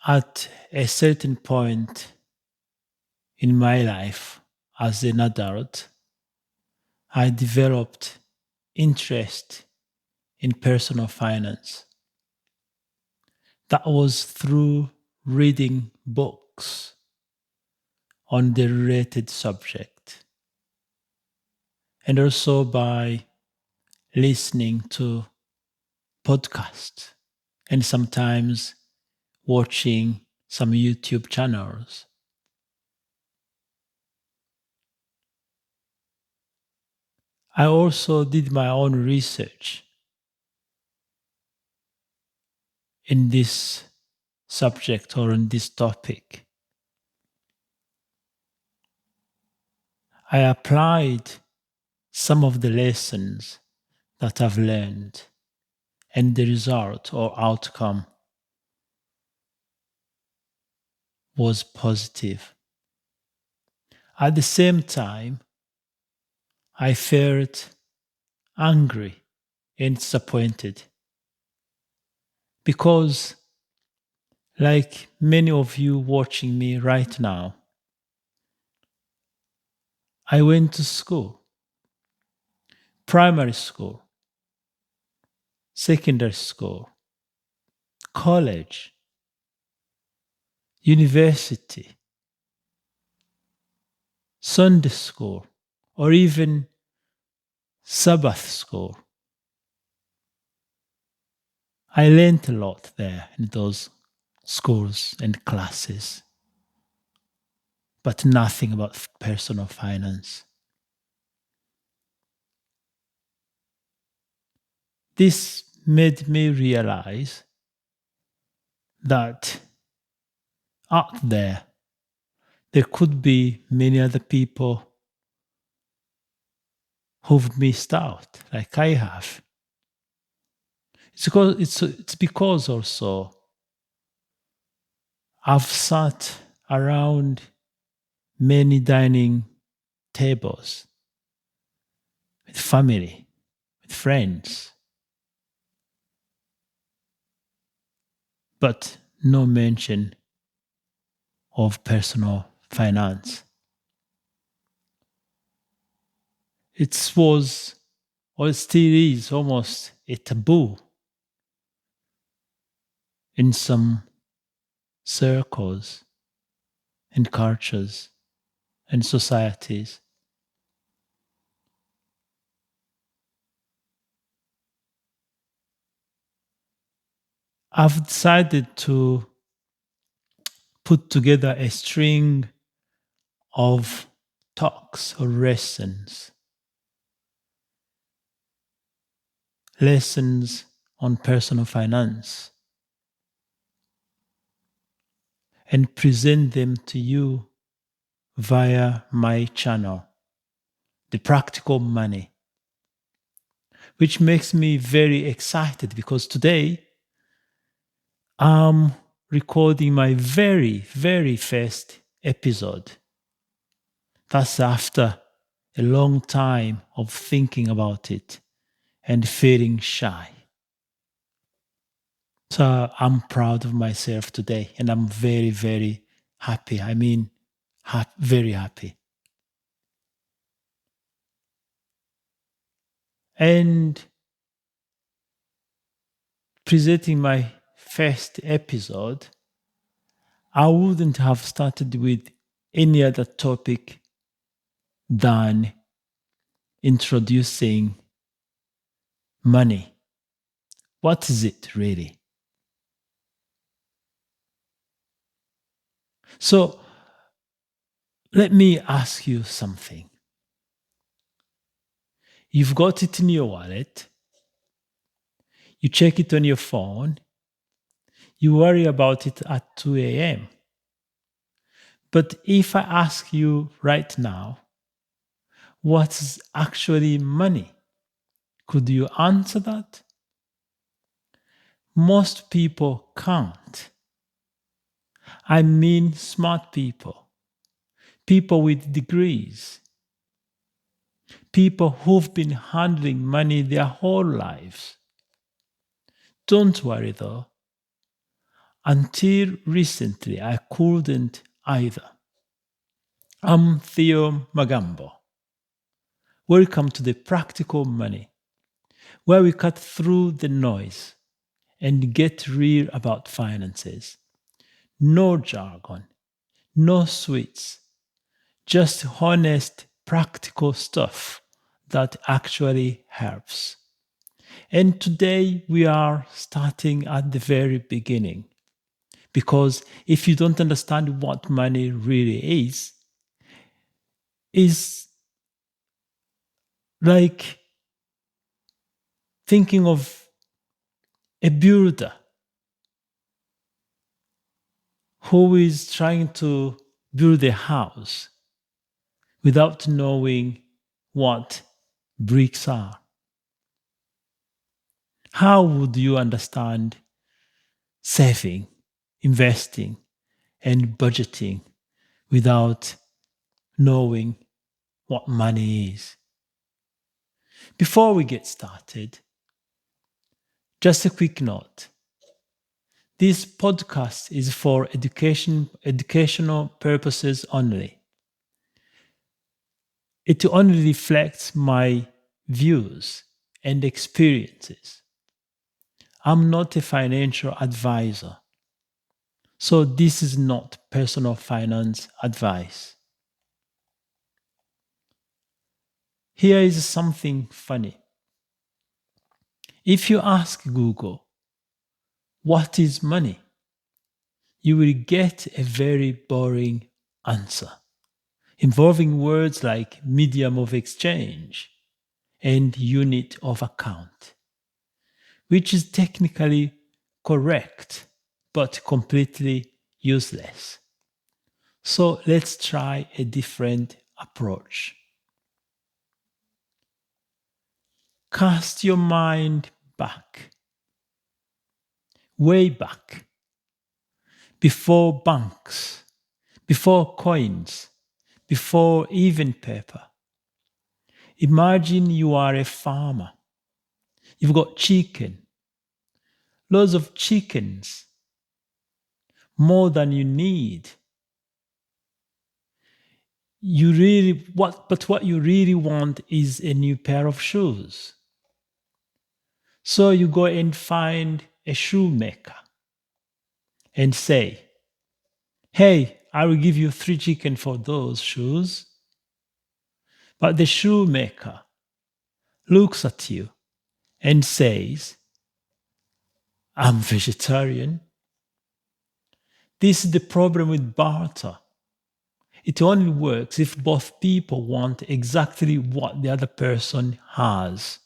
At a certain point in my life as an adult, I developed interest in personal finance. That was through reading books on the related subject and also by listening to podcasts and sometimes watching some YouTube channels. I also did my own research in this subject or in this topic. I applied some of the lessons that I've learned, and the result or outcome was positive. At the same time, I felt angry and disappointed because, like many of you watching me right now, I went to school, primary school, secondary school, college, university, Sunday school, or even Sabbath school. I learned a lot there in those schools and classes, but nothing about personal finance. This made me realize that out there could be many other people who've missed out, like I have. It's because also I've sat around many dining tables with family, with friends, but no mention of personal finance. It was, or it still is, almost a taboo in some circles and cultures and societies. I've decided to put together a string of talks or lessons on personal finance, and present them to you via my channel, The Practical Money, which makes me very excited because today I'm recording my very, very first episode. That's after a long time of thinking about it and feeling shy. So I'm proud of myself today and I'm very, very happy. I mean, very happy. And presenting my first episode, I wouldn't have started with any other topic than introducing money. What is it really? So let me ask you something. You've got it in your wallet, you check it on your phone, you worry about it at 2 a.m. But if I ask you right now, what's actually money? Could you answer that? Most people can't. I mean, smart people, people with degrees, people who've been handling money their whole lives. Don't worry though. Until recently, I couldn't either. I'm Theo Magambo. Welcome to the Practical Money, where we cut through the noise and get real about finances. No jargon, no sweets, just honest, practical stuff that actually helps. And today we are starting at the very beginning. Because if you don't understand what money really is like thinking of a builder who is trying to build a house without knowing what bricks are. How would you understand saving, investing, and budgeting without knowing what money is? Before we get started, just a quick note. This podcast is for educational purposes only. It only reflects my views and experiences. I'm not a financial advisor, so this is not personal finance advice. Here is something funny. If you ask Google, what is money? You will get a very boring answer, involving words like medium of exchange and unit of account, which is technically correct but completely useless. So let's try a different approach. Cast your mind back, way back, before banks, before coins, before even paper. Imagine you are a farmer. You've got chicken, loads of chickens, more than you need. What you really want is a new pair of shoes. So you go and find a shoemaker and say, hey, I will give you 3 chicken for those shoes. But the shoemaker looks at you and says, I'm vegetarian. This is the problem with barter. It only works if both people want exactly what the other person has.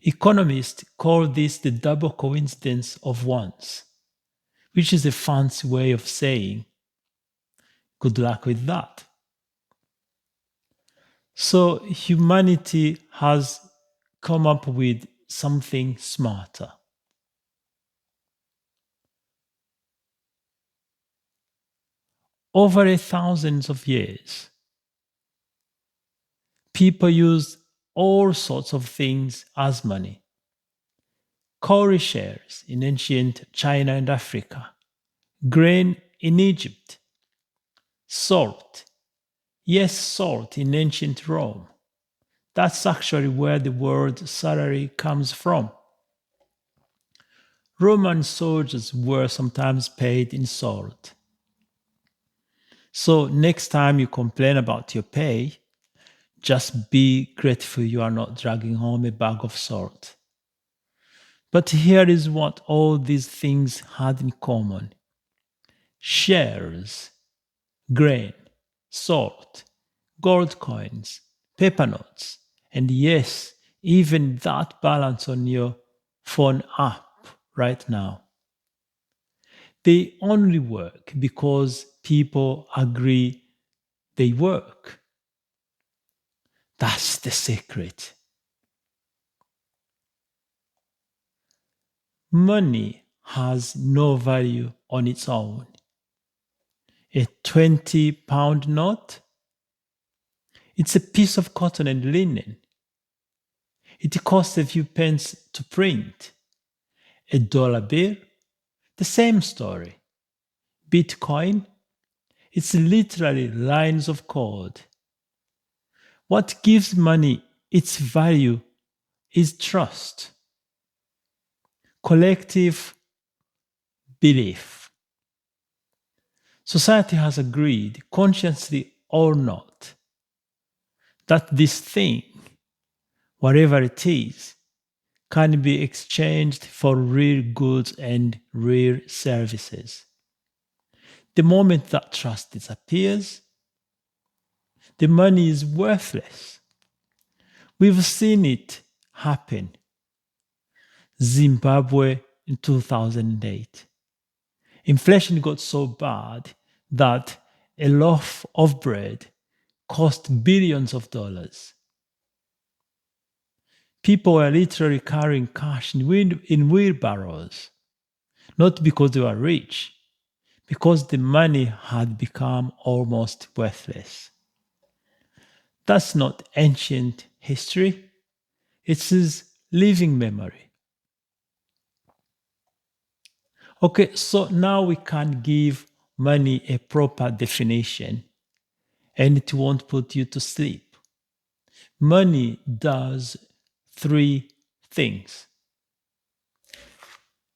Economists call this the double coincidence of wants, which is a fancy way of saying, good luck with that. So humanity has come up with something smarter. Over thousands of years, people used all sorts of things as money. Cowrie shares in ancient China and Africa, grain in Egypt, salt. Yes, salt in ancient Rome. That's actually where the word salary comes from. Roman soldiers were sometimes paid in salt. So next time you complain about your pay, just be grateful you are not dragging home a bag of salt. But here is what all these things had in common: shares, grain, salt, gold coins, paper notes, and yes, even that balance on your phone app right now. They only work because people agree they work. That's the secret. Money has no value on its own. A 20-pound note? It's a piece of cotton and linen. It costs a few pence to print. A dollar bill? The same story. Bitcoin, it's literally lines of code. What gives money its value is trust, collective belief. Society has agreed, consciously or not, that this thing, whatever it is, can be exchanged for real goods and real services. The moment that trust disappears, the money is worthless. We've seen it happen. Zimbabwe in 2008. Inflation got so bad that a loaf of bread cost billions of dollars. People were literally carrying cash in wheelbarrows, not because they were rich, because the money had become almost worthless. That's not ancient history, it is living memory. Okay, so now we can give money a proper definition and it won't put you to sleep. Money does three things.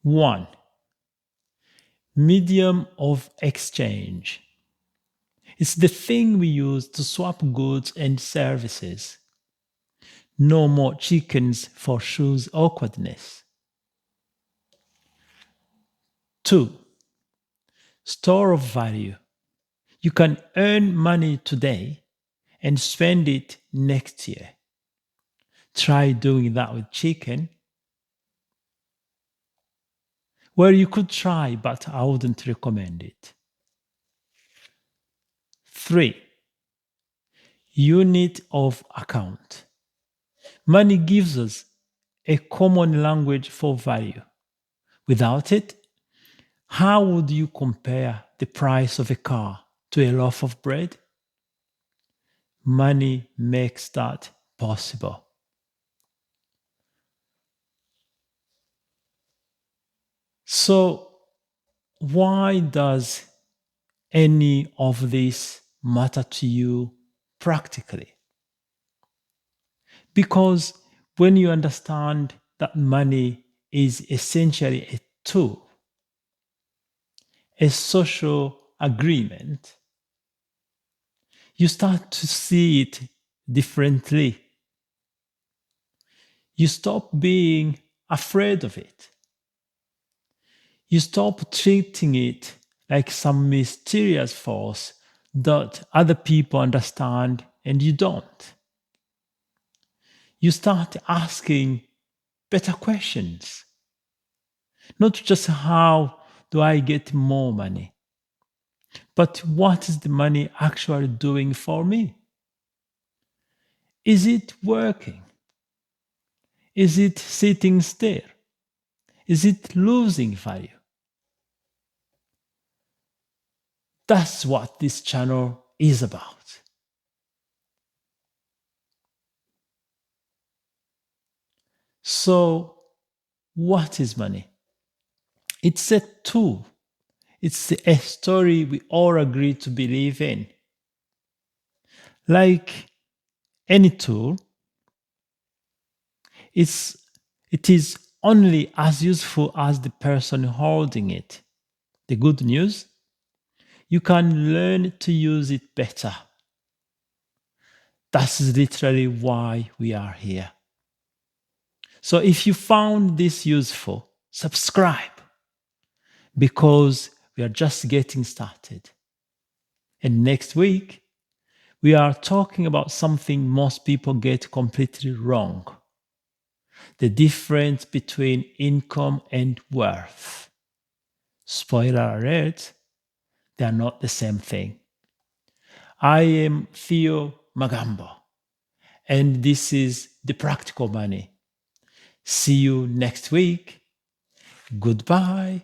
One, medium of exchange. It's the thing we use to swap goods and services. No more chickens for shoes awkwardness. Two, store of value. You can earn money today and spend it next year. Try doing that with chicken. Well, you could try, but I wouldn't recommend it. 3. Unit of account. Money gives us a common language for value. Without it, how would you compare the price of a car to a loaf of bread? Money makes that possible. So, why does any of this matter to you practically? Because when you understand that money is essentially a tool, a social agreement, you start to see it differently. You stop being afraid of it. You stop treating it like some mysterious force that other people understand and you don't. You start asking better questions. Not just how do I get more money, but what is the money actually doing for me? Is it working? Is it sitting still? Is it losing value? That's what this channel is about. So, what is money? It's a tool. It's a story we all agree to believe in. Like any tool, it is only as useful as the person holding it. The good news? You can learn to use it better. That's literally why we are here. So if you found this useful, subscribe because we are just getting started. And next week, we are talking about something most people get completely wrong: the difference between income and worth. Spoiler alert, they are not the same thing. I am Theo Magambo, and this is The Practical Money. See you next week. Goodbye.